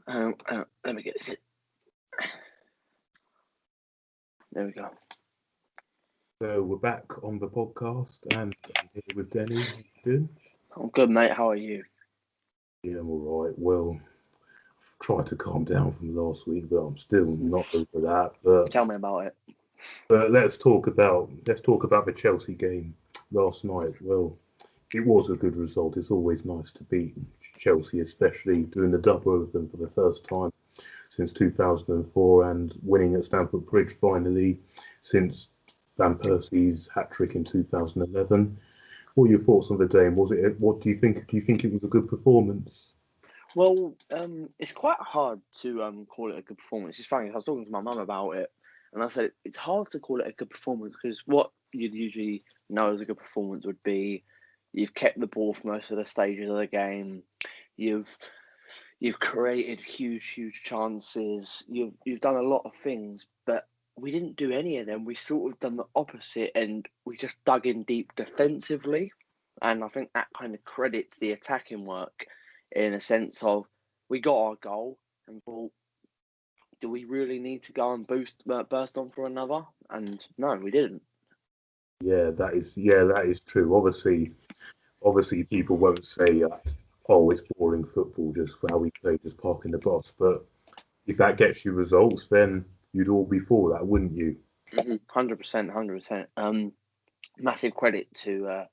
Let me get this in. There we go. So we're back on the podcast, and I'm here with Denny. How you doing? I'm good, mate. How are you? Yeah, I'm all right. Well, I've tried to calm down from last week, but I'm still not over that. Tell me about it. But let's talk about the Chelsea game last night. Well, it was a good result. It's always nice to beat Chelsea, especially doing the double of them for the first time since 2004 and winning at Stamford Bridge finally since Van Persie's hat trick in 2011. What are your thoughts on the game? Was it? What do you think? Do you think it was a good performance? Well, it's quite hard to call it a good performance. It's funny. I was talking to my mum about it, and I said it's hard to call it a good performance because what you'd usually know as a good performance would be you've kept the ball for most of the stages of the game, you've you've created huge chances, you've done a lot of things, but we didn't do any of them. We sort of done the opposite, and we just dug in deep defensively, and I think that kind of credits the attacking work in a sense of we got our goal and thought, do we really need to go and burst on for another? And no, we didn't. Yeah, that is true. Obviously, people won't say that. Oh, it's boring football, just how we play, just parking the bus. But if that gets you results, then you'd all be for that, wouldn't you? 100%, 100%. Massive credit to,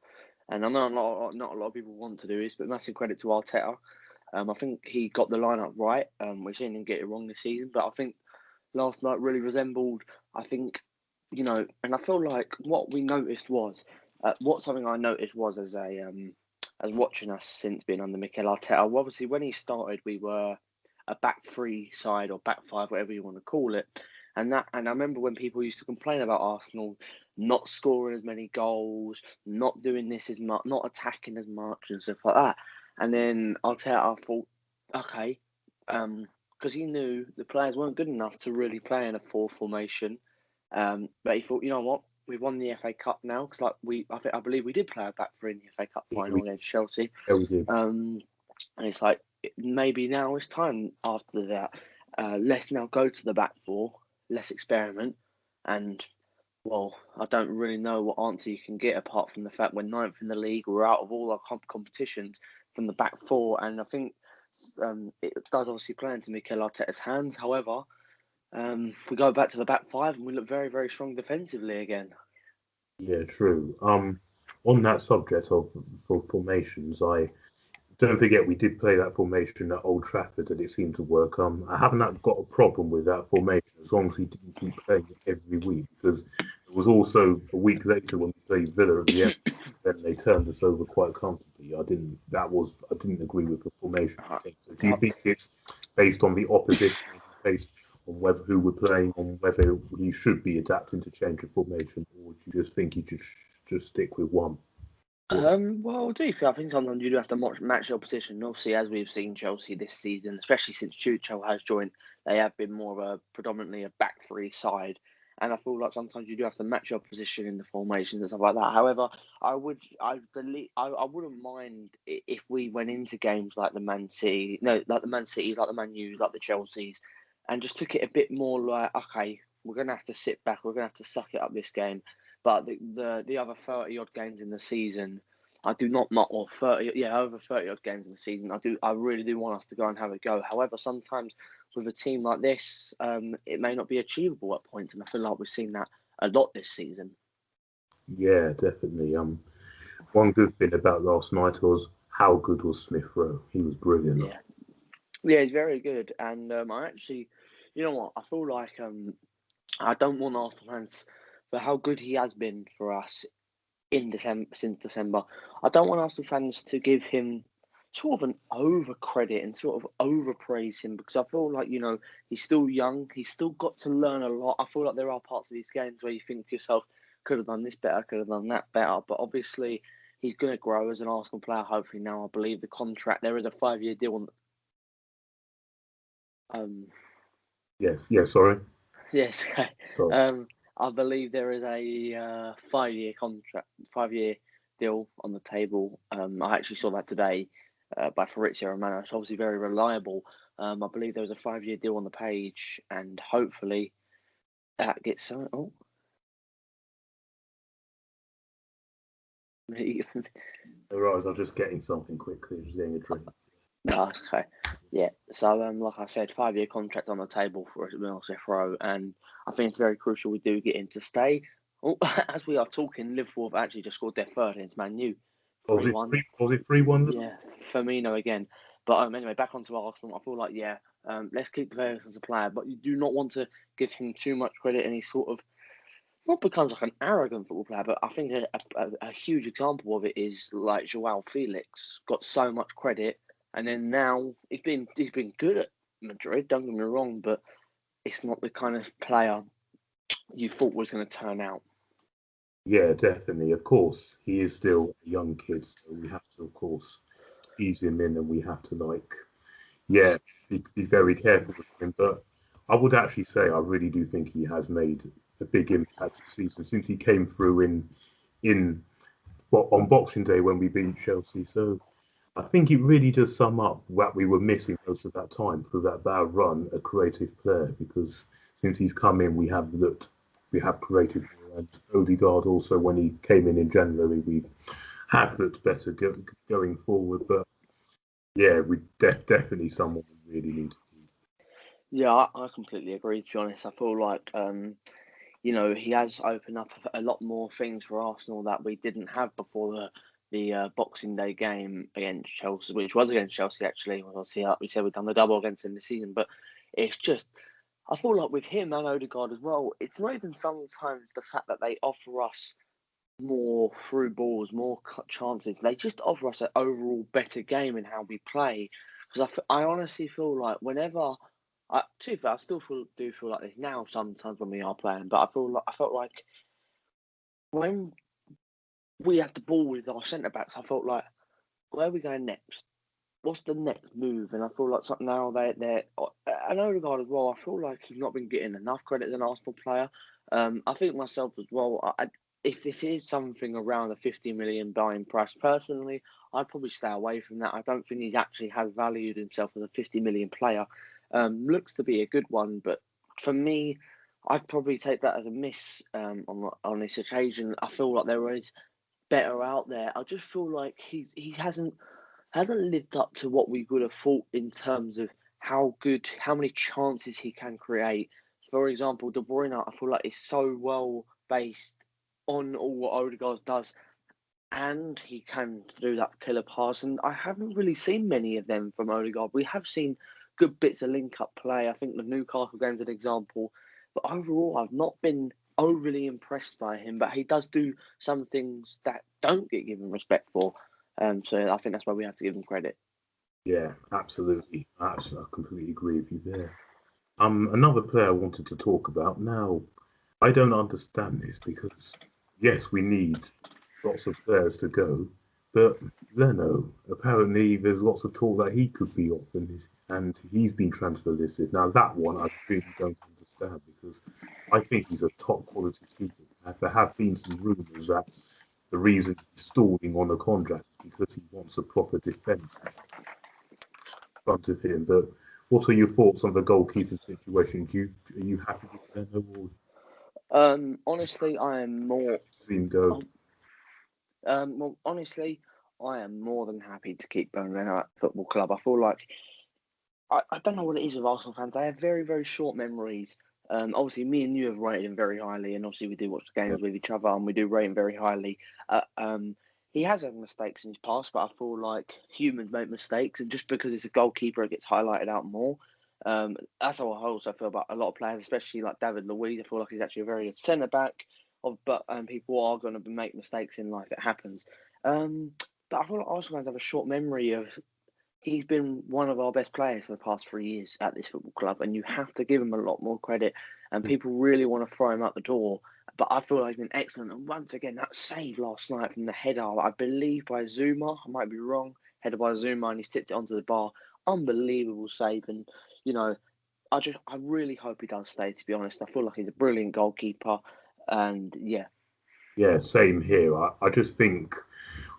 and I know not a lot of people want to do this, but massive credit to Arteta. I think he got the lineup right, which he didn't get it wrong this season. But I think last night really resembled, I think, and I feel like what we noticed was, what something I noticed was as watching us since being under Mikel Arteta. Obviously, when he started, we were a back three side or back five, whatever you want to call it. And I remember when people used to complain about Arsenal not scoring as many goals, not doing this as much, not attacking as much, and stuff like that. And then Arteta thought, okay, because he knew the players weren't good enough to really play in a four formation. But he thought, you know what, we've won the FA Cup now because I believe we did play a back three in the FA Cup Yeah, final against Chelsea. yeah, we did. And it's like maybe now it's time after that. Let's now go to the back four, let's experiment, and well, I don't really know what answer you can get apart from the fact we're ninth in the league. We're out of all our competitions from the back four, and I think it does obviously play into Mikel Arteta's hands. However, we go back to the back five and we look very strong defensively again. Yeah, true. On that subject of formations, I don't forget we did play that formation at Old Trafford and it seemed to work. I haven't got a problem with that formation as long as he didn't keep playing it every week because it was also a week later when we played Villa at the end. Then they turned us over quite comfortably. I didn't agree with the formation. Uh, So do you think it's based on the opposition, based on whether who we're playing, on whether he should be adapting to change of formation, or do you just think he just stick with one? What? well, to be fair, I think sometimes you do have to match the opposition. Obviously, as we've seen Chelsea this season, especially since Tuchel has joined, they have been more of a predominantly a back three side. And I feel like sometimes you do have to match your position in the formations and stuff like that. However, I wouldn't mind if we went into games like the Man City, no, like the Man City, like the Man U, like the Chelseas, and just took it a bit more like, okay, we're gonna have to sit back, we're gonna have to suck it up this game. But the other 30 odd games in the season, I do not or 30, yeah, over 30 odd games in the season, I really do want us to go and have a go. However, sometimes with a team like this, it may not be achievable at points, and I feel like we've seen that a lot this season. Yeah, definitely. One good thing about last night was how good was Smith Rowe. He was brilliant. Yeah, yeah, he's very good, and I actually, you know what, I feel like I don't want Arsenal fans for how good he has been for us in December since December. I don't want Arsenal fans to give him sort of an over credit and sort of overpraise him because I feel like he's still young. He's still got to learn a lot. I feel like there are parts of these games where you think to yourself, could have done this better, could have done that better. But obviously, he's going to grow as an Arsenal player. Hopefully, now I believe the contract there is a 5-year deal. Um, Yes, yeah, sorry. yes, So, I believe there is a 5-year contract, 5-year deal on the table. I actually saw that today by Fabrizio Romano. It's obviously very reliable. I believe there was a 5-year deal on the page, and hopefully that gets signed. Oh, Right, I was just getting something quickly, just getting a drink. no, okay. Yeah. So, like I said, 5-year contract on the table for Smith Rowe, and I think it's very crucial we do get him to stay. Oh, as we are talking, Liverpool have actually just scored their third against Man U, Was it 3-1. three? Was it 3-1? Yeah, Firmino again. But anyway, back onto Arsenal. I feel like let's keep the Vegas as a player, but you do not want to give him too much credit, and he sort of not becomes like an arrogant football player. But I think a huge example of it is like Joao Felix got so much credit, and then now he's been good at Madrid. Don't get me wrong, but it's not the kind of player you thought was going to turn out. Yeah, definitely. Of course, he is still a young kid, so we have to, of course, ease him in, and we have to yeah, be very careful with him. But I would actually say I really do think he has made a big impact this season since he came through in on Boxing Day when we beat Chelsea. So I think it really does sum up what we were missing most of that time through that bad run, a creative player. Because since he's come in, we have created more. And Odegaard also, when he came in January, we have looked better going forward. But yeah, we definitely someone we really need to keep. Yeah, I completely agree. To be honest, I feel like he has opened up a lot more things for Arsenal that we didn't have before the Boxing Day game against Chelsea, which was against Chelsea actually. Obviously, like we said, we've done the double against them this season, but it's just I feel like with him and Odegaard as well, it's not even sometimes the fact that they offer us more through balls, more chances. They just offer us an overall better game in how we play. Because I honestly feel like whenever to be fair, I still do feel like this now sometimes when we are playing, but I felt like when we had the ball with our centre backs, I felt like where are we going next? What's the next move? And I feel like now they're and Odegaard as well. I feel like he's not been getting enough credit as an Arsenal player. I think myself as well. If it is something around a 50 million buying price, personally, I'd probably stay away from that. I don't think he actually has valued himself as a 50 million player. Looks to be a good one, but for me, I'd probably take that as a miss on this occasion. I feel like there is better out there. I just feel like he hasn't lived up to what we would have thought in terms of how many chances he can create. For example, De Bruyne, I feel like is so well based on all what Odegaard does, and he can do that killer pass. And I haven't really seen many of them from Odegaard. We have seen good bits of link-up play. I think the Newcastle game's an example, but overall, I've not been overly impressed by him. But he does do some things that don't get given respect for. So I think that's why we have to give him credit. Yeah, absolutely. I completely agree with you there. Another player I wanted to talk about now. I don't understand this because yes, we need lots of players to go, but Leno, apparently there's lots of talk that he could be off and he's been transfer listed. Now that one I really don't understand because I think he's a top quality keeper. There have been some rumours that the reason he's stalling on a contract is because he wants a proper defence in front of him. But what are your thoughts on the goalkeeping situation? Are you happy with Leno or Honestly, I am more. see him go? Oh, well, honestly, I am more than happy to keep Burnley at Football Club. I feel like I don't know what it is with Arsenal fans. They have very, very short memories. Obviously, me and you have rated him very highly, and obviously we do watch the Yeah, games with each other, and we do rate him very highly. He has had mistakes in his past, but I feel like humans make mistakes, and just because it's a goalkeeper, it gets highlighted out more. That's how I also feel about a lot of players, especially like David Luiz. I feel like he's actually a very good centre back. But people are going to make mistakes in life. It happens. Um, but I feel like Arsenal fans have a short memory of he's been one of our best players for the past 3 years at this football club, and you have to give him a lot more credit. And people really want to throw him out the door, but I feel like he's been excellent. And once again, that save last night from the header, I believe by Zuma, I might be wrong, header by Zuma, and he's tipped it onto the bar. Unbelievable save, and you know, I really hope he does stay. To be honest, I feel like he's a brilliant goalkeeper, and yeah, yeah, same here. I just think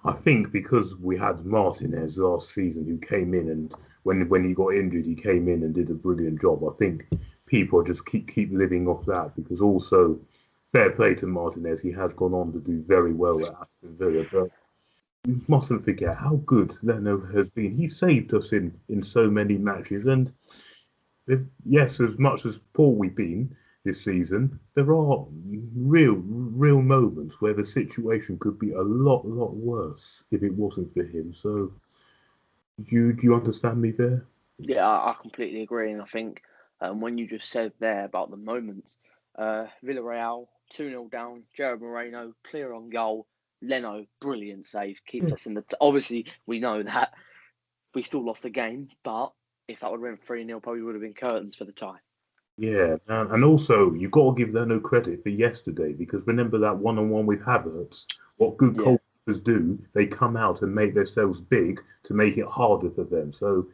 I think because we had Martinez last season who came in and when he got injured, he came in and did a brilliant job. I think people just keep living off that because also fair play to Martinez, he has gone on to do very well at Aston Villa, but we mustn't forget how good Leno has been. He saved us in so many matches, and yes, as much as poor we've been this season, there are real moments where the situation could be a lot worse if it wasn't for him. So, do you understand me there? Yeah, I completely agree, and I think when you just said there about the moments, Villarreal 2-0 down, Gerard Moreno clear on goal, Leno brilliant save, keeps Yeah, us in the. Obviously, we know that we still lost the game, but if that would have been 3-0, probably would have been curtains for the tie. yeah, and also you've got to give Leno credit for yesterday because remember that one-on-one with Havertz. What good Yeah. goalkeepers do, they come out and make themselves big to make it harder for them. So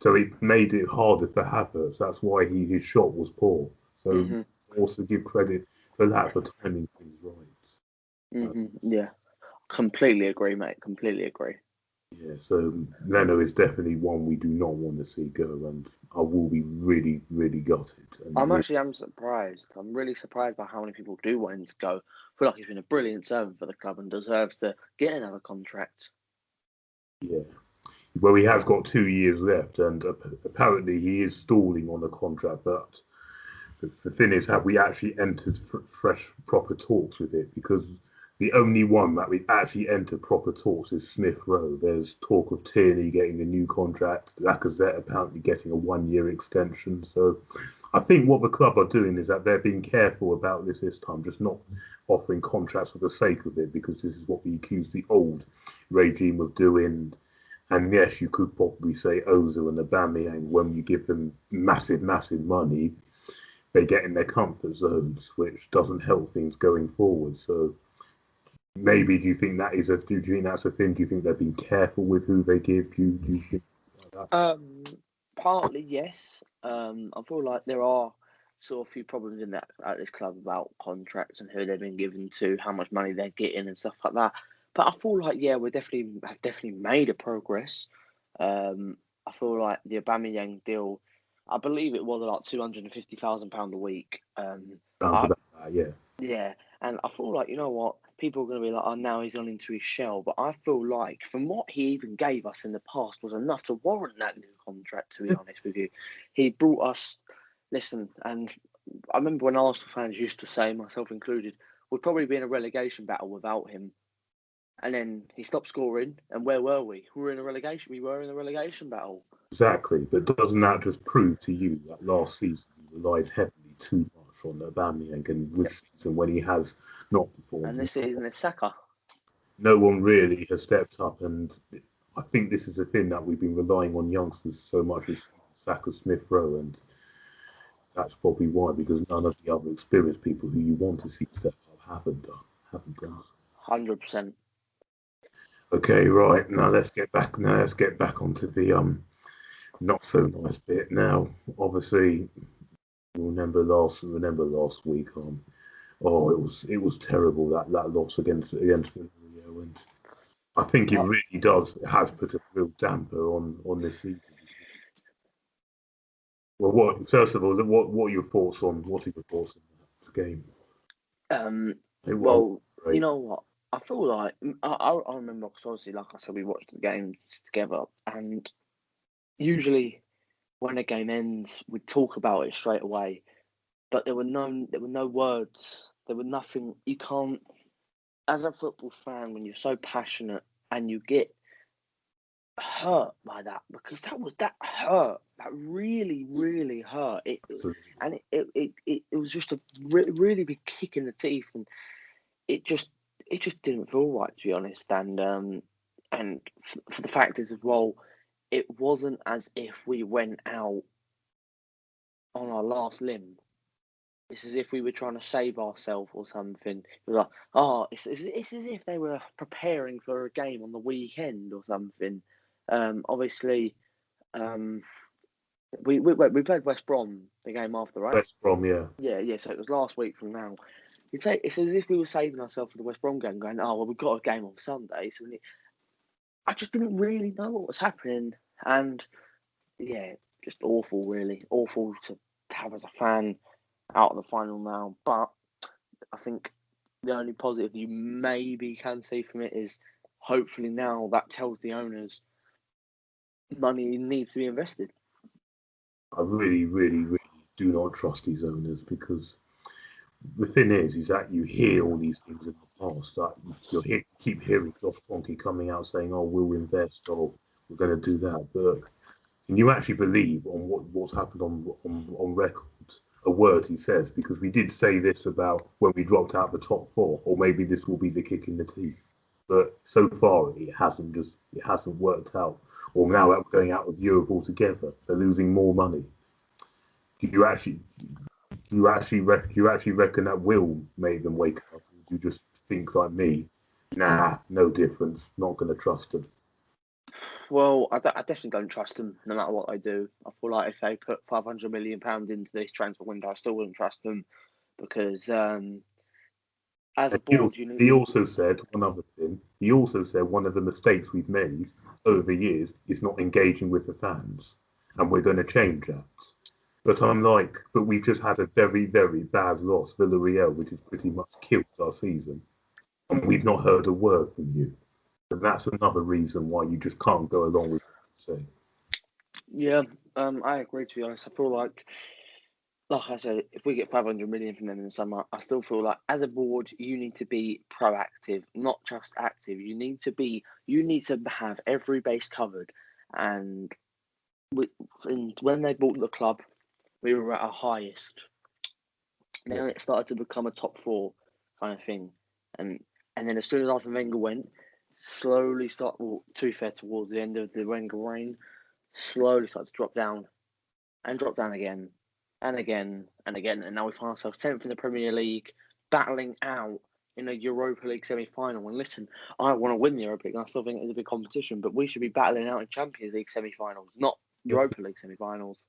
it made it harder for Havertz. That's why his shot was poor. So Mhm. also give credit for that for timing things right. That's, Mhm. Yeah. Completely agree, mate. Completely agree. yeah. So Leno is definitely one we do not want to see go, and I will be really gutted and really. I'm surprised. I'm really surprised by how many people do want him to go. I feel like he's been a brilliant servant for the club and deserves to get another contract. Yeah. Well, he has got 2 years left, and apparently he is stalling on the contract. But the thing is, have we actually entered fresh, proper talks with it? Because the only one that we've actually entered proper talks is Smith Rowe. There's talk of Tierney getting a new contract, Lacazette apparently getting a 1 year extension. So I think what the club are doing is that they're being careful about this time, just not offering contracts for the sake of it, because this is what we accused the old regime of doing. And yes, you could probably say Ozil and Aubameyang, when you give them massive money, they get in their comfort zones, which doesn't help things going forward. So maybe do you think that's a thing? Do you think they've been careful with who they give? Do you think that? Um, Partly yes. I feel like there are sort of a few problems in that at this club about contracts and who they've been given to, how much money they're getting, and stuff like that. But I feel like yeah, we definitely made a progress. I feel like the Aubameyang deal, I believe it was like £250,000 a week. Round I about that, yeah. Yeah, and I feel like, you know what, people are going to be like, oh, now he's gone into his shell. But I feel like from what he even gave us in the past was enough to warrant that new contract, to be honest with you. He brought us, listen, and I remember when Arsenal fans used to say, myself included, we'd probably be in a relegation battle without him. And then he stopped scoring, and where were we? We were in a relegation battle. Exactly, but doesn't that just prove to you that last season you relied heavily too much on Aubameyang, and Yep. this season when he has not And performed, this season is Saka. no one really has stepped up, and I think this is a thing that we've been relying on youngsters so much as Saka, Smith Rowe, and that's probably why, because none of the other experienced people who you want to see step up haven't done so. 100%. Okay, right now let's get back onto the not so nice bit. Now, obviously, remember last week. Oh, it was terrible that loss against Villarreal, and I think it Uh, really does it has put a real damper on this season. Well, what first of all, what are your thoughts on that game? Um, It was well, you great. know what? I feel like I remember because obviously, like I said, we watched the games together, and usually when a game ends, we talk about it straight away. But there were no words. There were nothing. You can't, as a football fan, when you're so passionate and you get hurt by that, because that hurt. That really hurt. Absolutely. It was just a really big kick in the teeth, and it just it just didn't feel right, to be honest. And for the fact is as well, it wasn't as if we went out on our last limb. It's as if we were trying to save ourselves or something. It was like, oh, it's as if they were preparing for a game on the weekend or something. Obviously, um, we played West Brom the game after, right? West Brom, yeah. Yeah. So it was last week from now. It's as if we were saving ourselves for the West Brom game, going, oh well, we've got a game on Sunday, so I just didn't really know what was happening, and yeah, just awful, really awful to have as a fan out of the final now. But I think the only positive you maybe can see from it is hopefully now that tells the owners money needs to be invested. I really, really, really do not trust these owners because the thing is that you hear all these things in the past. That keep hearing Josh Kroenke coming out saying, "Oh, we'll invest," or "We're going to do that." But can you actually believe on what's happened on record? A word he says, because we did say this about when we dropped out the top four, or maybe this will be the kick in the teeth. But so far, it hasn't worked out. Or now that we're going out of Europe altogether, they're losing more money. Do you actually do you actually reckon that will make them wake up? Or do you just think like me? Nah, no difference. Not going to trust them. Well, I definitely don't trust them no matter what they do. I feel like if they put £500 million into this transfer window, I still wouldn't trust them because as a And board, you need. he also said one other thing. He also said one of the mistakes we've made over the years is not engaging with the fans, and we're going to change that. But I'm like, but we've just had a very, very bad loss, Villarreal, which has pretty much killed our season, and we've not heard a word from you. And that's another reason why you just can't go along with what you say. Yeah, I agree. To be honest, I feel like I said, if we get 500 million from them in the summer, I still feel like as a board, you need to be proactive, not just active. You need to have every base covered. And, and when they bought the club, we were at our highest. Yeah, Then it started to become a top four kind of thing, and then as soon as Arsene Wenger went, slowly start. Well, to be fair, towards the end of the Wenger reign, slowly started to drop down and drop down again and again and again, and now we find ourselves 10th in the Premier League, battling out in a Europa League semi-final. And listen, I want to win the Europa League, and I still think it's a big competition, but we should be battling out in Champions League semi-finals, not Europa League semi-finals.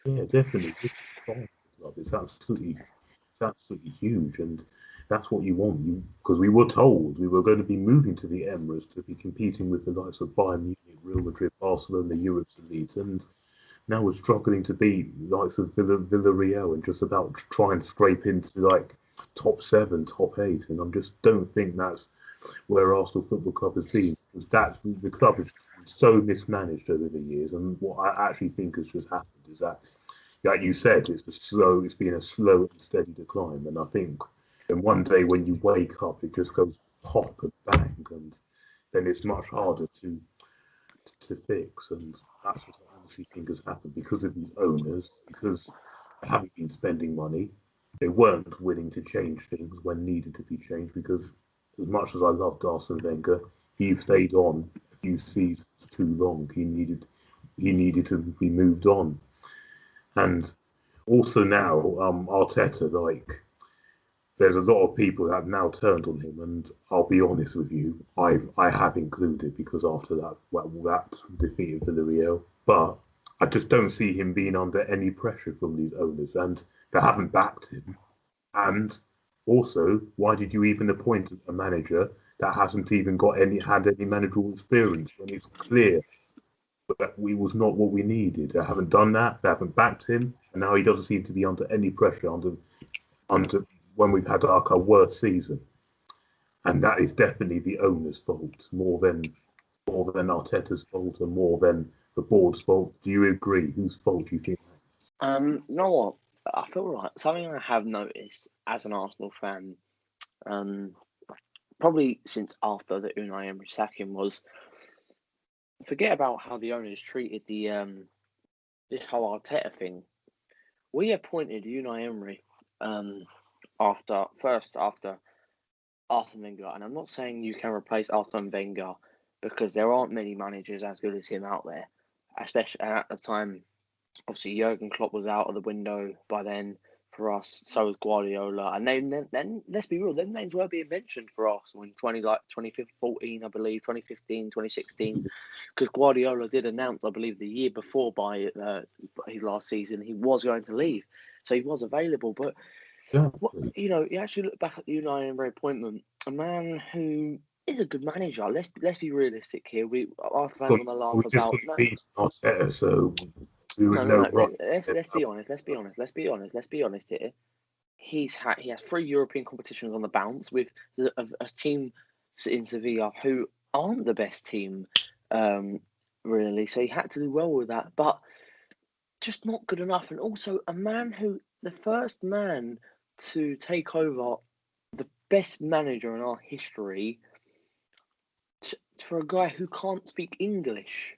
yeah, definitely. This song club is absolutely huge, and that's what you want. You because we were told we were going to be moving to the Emirates to be competing with the likes of Bayern Munich, Real Madrid, Barcelona, Europe's elite, and now we're struggling to beat the likes of Villarreal and just about try and scrape into like top seven, top eight, and I just don't think that's where Arsenal Football Club has been because that's the club has been so mismanaged over the years, and what I actually think has just happened is that like you said, it's been a slow and steady decline. And I think then one day when you wake up, it just goes pop and bang, and then it's much harder to fix. And that's what I honestly think has happened because of these owners, because they haven't been spending money. They weren't willing to change things when needed to be changed. Because as much as I loved Arsene Wenger, he stayed on a few seasons too long. He needed to be moved on. And also now, Arteta, like, there's a lot of people that have now turned on him, and I'll be honest with you, I have included because after that defeat of Villarreal, but I just don't see him being under any pressure from these owners, and they haven't backed him. And also, why did you even appoint a manager that hasn't even got any managerial experience when it's clear that we was not what we needed. They haven't done that. They haven't backed him, and now he doesn't seem to be under any pressure under when we've had our worst season, and that is definitely the owner's fault more than Arteta's fault and more than the board's fault. Do you agree? Whose fault do you think? You know what? I feel like something I have noticed as an Arsenal fan, um, probably since after the Unai Emery sacking, was forget about how the owners treated the this whole Arteta thing. We appointed Unai Emery um, after Arsene Wenger, and I'm not saying you can replace Arsene Wenger because there aren't many managers as good as him out there, especially at the time. Obviously, Jurgen Klopp was out of the window by then for us. So was Guardiola, and then let's be real, them names were being mentioned for Arsenal in 2014, I believe, 2015, 2016, because Guardiola did announce, I believe, the year before by his last season he was going to leave, so he was available. But what Exactly. you actually look back at the Unai Emery appointment, a man who He's a good manager. Let's be realistic here. Our fans Gone, want to laugh we're just about going to no, beat Arteta, so we would no, no, know no. right. Let's be honest. Let's be honest. Let's be honest. Let's be honest here. He has 3 European competitions on the bounce with a team in Sevilla who aren't the best team, um, really. So he had to do well with that, but just not good enough. And also the first man to take over the best manager in our history, for a guy who can't speak English.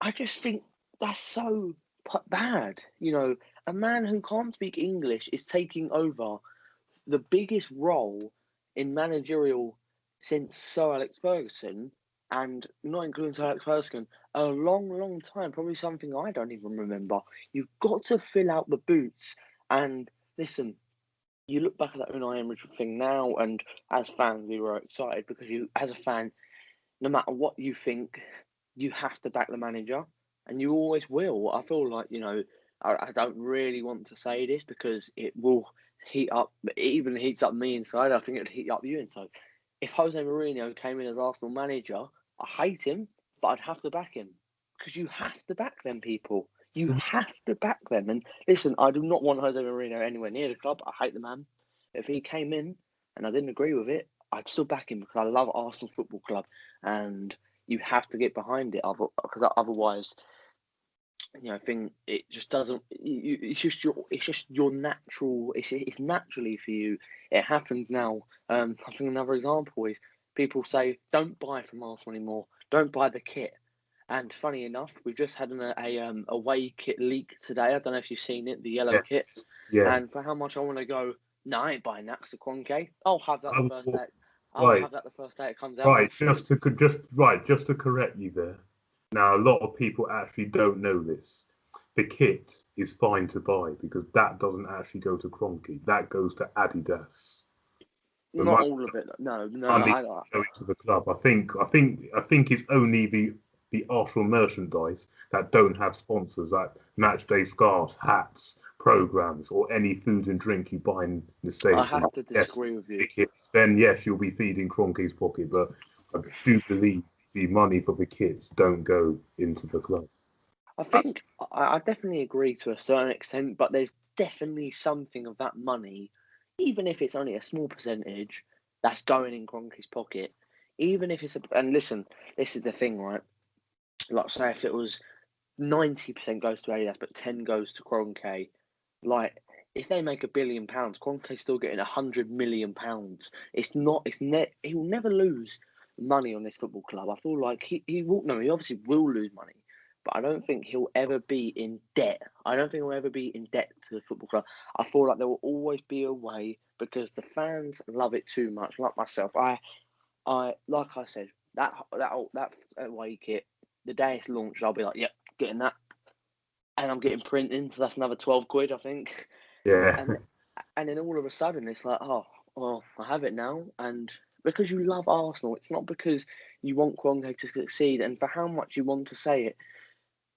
I just think that's so bad. A man who can't speak English is taking over the biggest role in managerial since Sir Alex Ferguson, and not including Sir Alex Ferguson, a long, long time. Probably something I don't even remember. You've got to fill out the boots. And listen, you look back at that Unai Emery thing now, and as fans, we were excited because as a fan, no matter what you think, you have to back the manager, and you always will. I feel like I don't really want to say this because it will heat up. It even heats up me inside. I think it'd heat up you inside. If Jose Mourinho came in as Arsenal manager, I hate him, but I'd have to back him because you have to back them people. You So, have to back them. And listen, I do not want Jose Mourinho anywhere near the club. I hate the man. If he came in and I didn't agree with it, I'd still back him because I love Arsenal Football Club, and you have to get behind it. Because otherwise, I think it just doesn't. It's just your natural. It's naturally for you. It happens now. I think another example is people say, "Don't buy from Arsenal anymore. Don't buy the kit." And funny enough, we've just had a away kit leak today. I don't know if you've seen it, the yellow kit. yes, yeah. And for how much I want to go, no, I ain't buying that because of Quonke. I'll have that the I first day. I'll Right, have that the first day it comes out. right. Just to correct you there. Now, a lot of people actually don't know this. The kit is fine to buy because that doesn't actually go to Cronky. That goes to Adidas. The Not money, all of it. No, no. money going to the club. I think it's only the Arsenal merchandise that don't have sponsors like match day scarves, hats, programs, or any food and drink you buy in the I stadium. have to Yes, disagree with you. tickets. Then yes, you'll be feeding Cronky's pocket, but I do believe the money for the kits don't go into the club. I That's think I definitely agree to a certain extent, but there's definitely something of that money, even if it's only a small percentage, that's going in Kroenke's pocket. Even if and listen, this is the thing, right? Like, say if it was 90% goes to Adidas, but 10 goes to Kroenke, like if they make £1 billion, Kroenke's still getting £100 million. It's not. It's net. He will never lose money on this football club. I feel like he will. No, he obviously will lose money, but I don't think he'll ever be in debt. I don't think he'll ever be in debt to the football club. I feel like there will always be a way because the fans love it too much. Like myself, like I said, that away kit, the day it's launched, I'll be like, yep, getting that, and I'm getting printing, so that's another 12 quid, I think. yeah. And then all of a sudden it's like, oh, well, I have it now, and because you love Arsenal, it's not because you want Kwonga to succeed, and for how much you want to say it,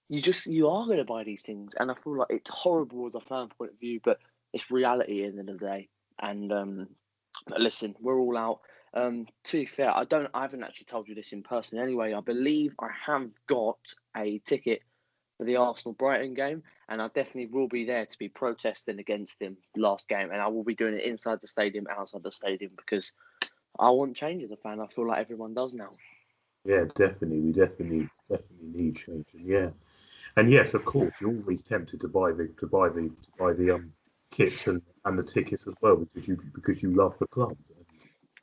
you are going to buy these things, and I feel like it's horrible as a fan point of view, but it's reality at the end of the day. And but listen, we're all out. To be fair, I haven't actually told you this in person anyway. I believe I have got a ticket for the Arsenal Brighton game, and I definitely will be there to be protesting against him last game, and I will be doing it inside the stadium, outside the stadium, because I want change as a fan. I feel like everyone does now. Yeah, definitely. We definitely need change. And yeah, and yes, of course, you're always tempted to buy the kits and the tickets as well because you love the club. And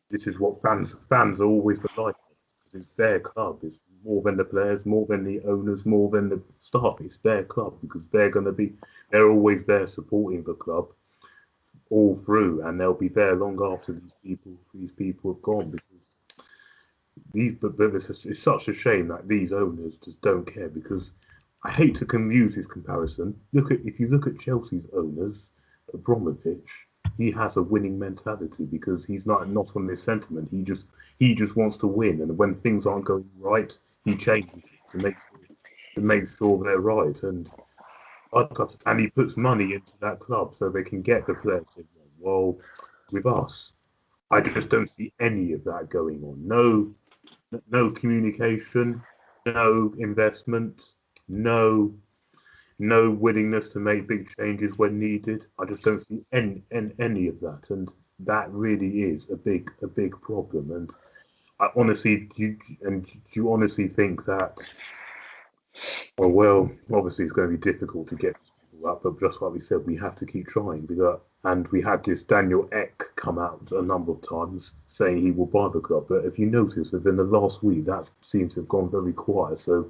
this is what fans are always like because it's their club. It's more than the players, more than the owners, more than the staff. It's their club because they're always there supporting the club all through, and they'll be there long after these people have gone because it's such a shame that these owners just don't care because I hate to use this comparison. If you look at Chelsea's owners, Abramovich, he has a winning mentality because he's not on this sentiment. He just wants to win, and when things aren't going right, he changes it to make sure they're right. And he puts money into that club so they can get the players. Well, with us. I just don't see any of that going on. No communication, no investment, no willingness to make big changes when needed. I just don't see any of that, and that really is a big problem. And I honestly, do you honestly think that? Well, obviously it's going to be difficult to get these people up, but just like we said, we have to keep trying because. And we had this Daniel Ek come out a number of times saying he will buy the club, but if you notice, within the last week, that seems to have gone very quiet. So,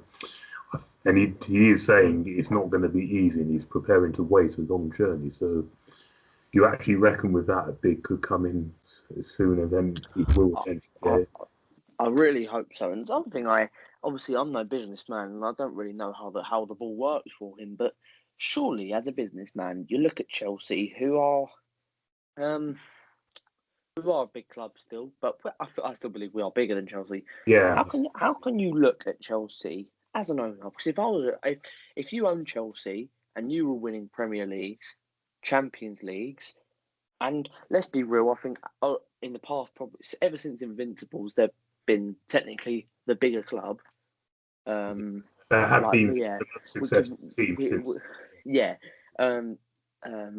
and he is saying it's not going to be easy, and he's preparing to wait a long journey. So, do you actually reckon with that a big could come in soon, and then he will I, eventually? I really hope so. And something obviously I'm no businessman and I don't really know how the ball works for him. But surely, as a businessman, you look at Chelsea, um who are a big club still, but I still believe we are bigger than Chelsea. Yeah, How can you look at Chelsea as an owner? Because if you own Chelsea and you were winning Premier Leagues, Champions Leagues, and let's be real, I think in the past, probably ever since Invincibles, they've been technically the bigger club. there have Like been yeah, the most we could, successful teams we since. yeah. Um,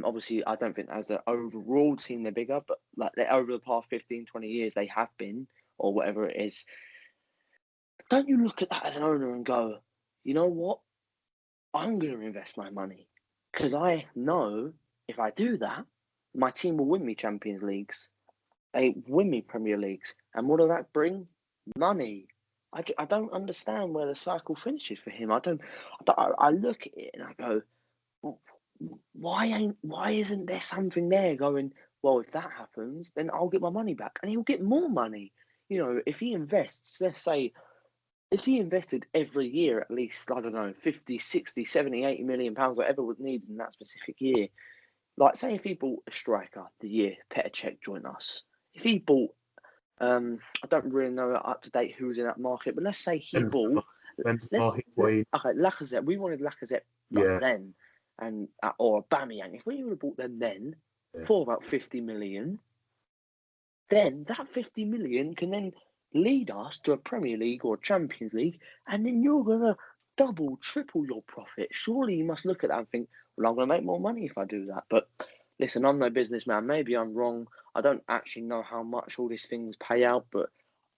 Obviously, I don't think as an overall team they're bigger, but like over the past 15, 20 years they have been, or whatever it is. Don't you look at that as an owner and go, you know what? I'm going to invest my money because I know if I do that, my team will win me Champions Leagues. They win me Premier Leagues. And what does that bring? Money. I don't understand where the cycle finishes for him. I look at it and I go, why isn't there something there going, well, if that happens, then I'll get my money back and he'll get more money. If he invests, let's say, if he invested every year at least, I don't know, 50, 60, 70, 80 million pounds, whatever was needed in that specific year, like say if he bought a striker the year Petr Cech joined us, if he bought, I don't really know up to date who was in that market, but let's say he bought, Benzema, Higuain, okay, Lacazette. We wanted Lacazette like yeah, then, and or Aubameyang. If we would have bought them then yeah. for about 50 million, then that 50 million can then lead us to a Premier League or a Champions League, and then you're gonna double, triple your profit. Surely you must look at that and think, well, I'm gonna make more money if I do that. But listen, I'm no businessman. Maybe I'm wrong. I don't actually know how much all these things pay out, but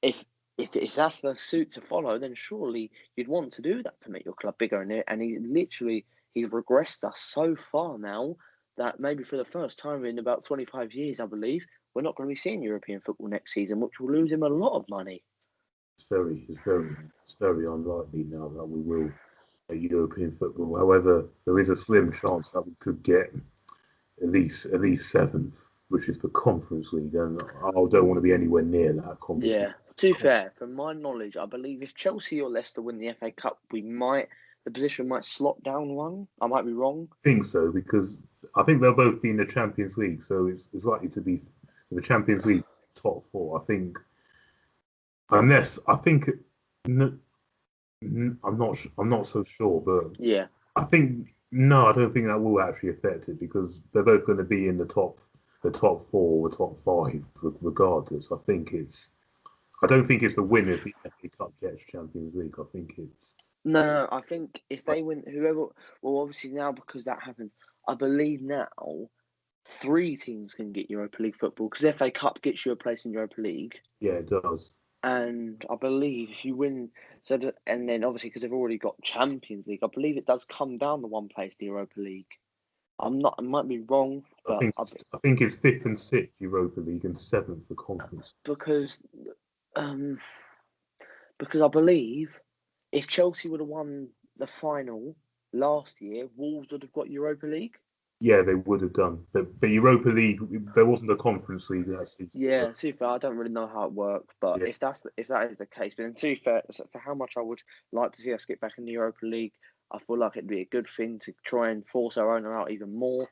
if if that's the suit to follow, then surely you'd want to do that to make your club bigger. And he's regressed us so far now that maybe for the first time in about 25 years, I believe, we're not going to be seeing European football next season, which will lose him a lot of money. It's very unlikely now that we will a European football. However, there is a slim chance that we could get at least seventh, which is the Conference League, and I don't want to be anywhere near that Conference League. Yeah, to be fair, from my knowledge, I believe if Chelsea or Leicester win the FA Cup, the position might slot down one. I might be wrong. I think so because I think they'll both be in the Champions League, so it's likely to be the Champions League top four. I think unless I think I'm not so sure, but Yeah. I think no, I don't think that will actually affect it because they're both going to be in the top four, the top five, regardless. I don't think it's the winner if the FA Cup gets Champions League. I think it's No, I think if like, they win, well, obviously now because that happens, I believe now three teams can get Europa League football because FA Cup gets you a place in Europa League. yeah, it does. And I believe if you win, and then obviously because they've already got Champions League, I believe it does come down to one place, the Europa League. I'm not, I might be wrong, I but think I think it's fifth and sixth Europa League and seventh for Conference. because um because I believe if Chelsea would have won the final last year, Wolves would have got Europa League. Yeah, they would have done, but Europa League there wasn't a Conference League that season. So, Yeah, to be fair, I don't really know how it works, but yeah, if that is the case, but then to be fair, for how much I would like to see us get back in the Europa League, I feel like it'd be a good thing to try and force our owner out even more,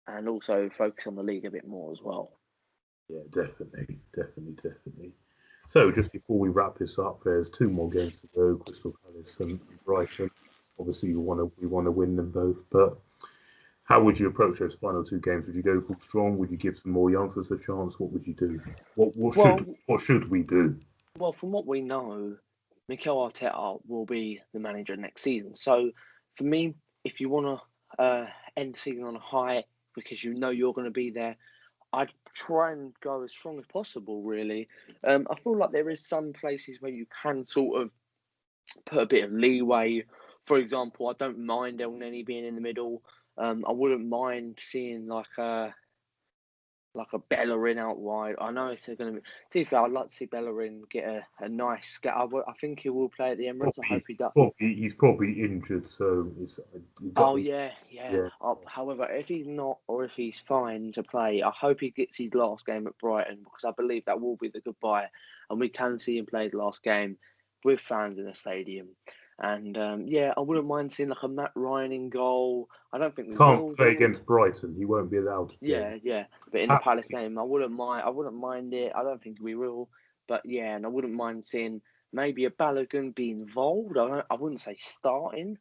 and also focus on the league a bit more as well. yeah, definitely. So just before we wrap this up, there's two more games to go: Crystal Palace and Brighton. Obviously, we want to win them both, but How would you approach those final two games? Would you go full strong? Would you give some more youngsters a chance? What would you do? Well, What should we do? well, from what we know, Mikel Arteta will be the manager next season. So, for me, if you want to end the season on a high because you know you're going to be there, I'd try and go as strong as possible. Really, I feel like there is some places where you can sort of put a bit of leeway. For example, I don't mind El Neni being in the middle. I wouldn't mind seeing like a Bellerin out wide. I know it's going to be. To be fair, I'd like to see Bellerin get a nice. I think he will play at the Emirates. I hope he does. He's probably injured, so it's. Oh yeah. Yeah, However, if he's not or if he's fine to play, I hope he gets his last game at Brighton because I believe that will be the goodbye, and we can see him play his last game with fans in the stadium. And yeah, I wouldn't mind seeing like a Matt Ryan in goal. I don't think we can't will play do. against Brighton. He won't be allowed to play. Yeah. But in the Palace game, I wouldn't mind. I wouldn't mind it. I don't think we will. But yeah, and I wouldn't mind seeing maybe a Balogun be involved. I wouldn't say starting,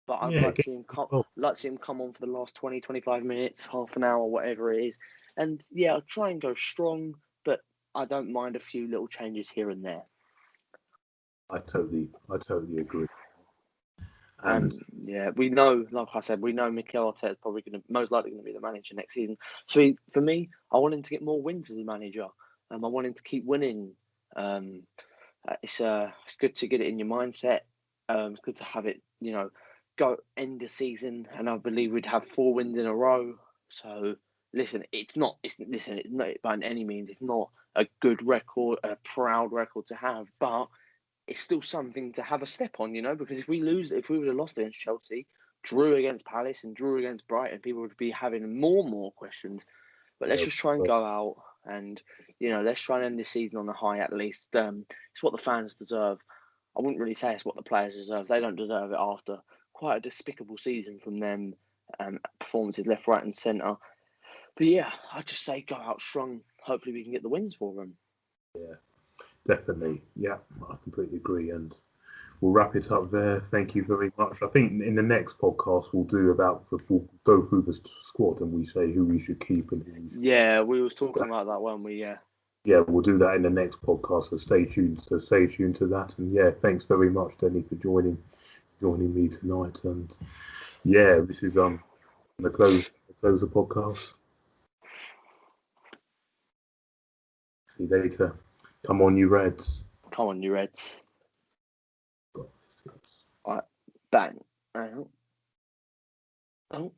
but I'd Yeah, like to see him come. oh, Like to see him come on for the last 20, 25 minutes, half an hour, whatever it is. And yeah, I'll try and go strong, but I don't mind a few little changes here and there. I totally agree. And And yeah, we know, like I said, we know Mikel Arteta is probably going to most likely going to be the manager next season. So for me, I want him to get more wins as a manager. I want him to keep winning. Um, it's good to get it in your mindset. It's good to have it, go end the season, and I believe we'd have 4 wins in a row. So listen, it's not by any means. It's not a good record, a proud record to have, but it's still something to have a step on, because if we would have lost against Chelsea, drew against Palace and drew against Brighton, people would be having more and more questions. But let's yeah, just try and go out and, let's try and end this season on a high at least. It's what the fans deserve. I wouldn't really say it's what the players deserve. They don't deserve it after quite a despicable season from them, performances left, right and centre. But yeah, I'd just say go out strong. Hopefully we can get the wins for them. yeah, definitely. Yeah, I completely agree. And we'll wrap it up there. Thank you very much. I think in the next podcast we'll go through the squad and we say who we should keep and who we should. Yeah, we was talking about that when we Yeah, we'll do that in the next podcast. So stay tuned. So stay tuned to that. And yeah, thanks very much, Denny, for joining me tonight. And yeah, this is the close the podcast. See you later. Come on, you Reds. Come on, you Reds. All right, bang. Oh.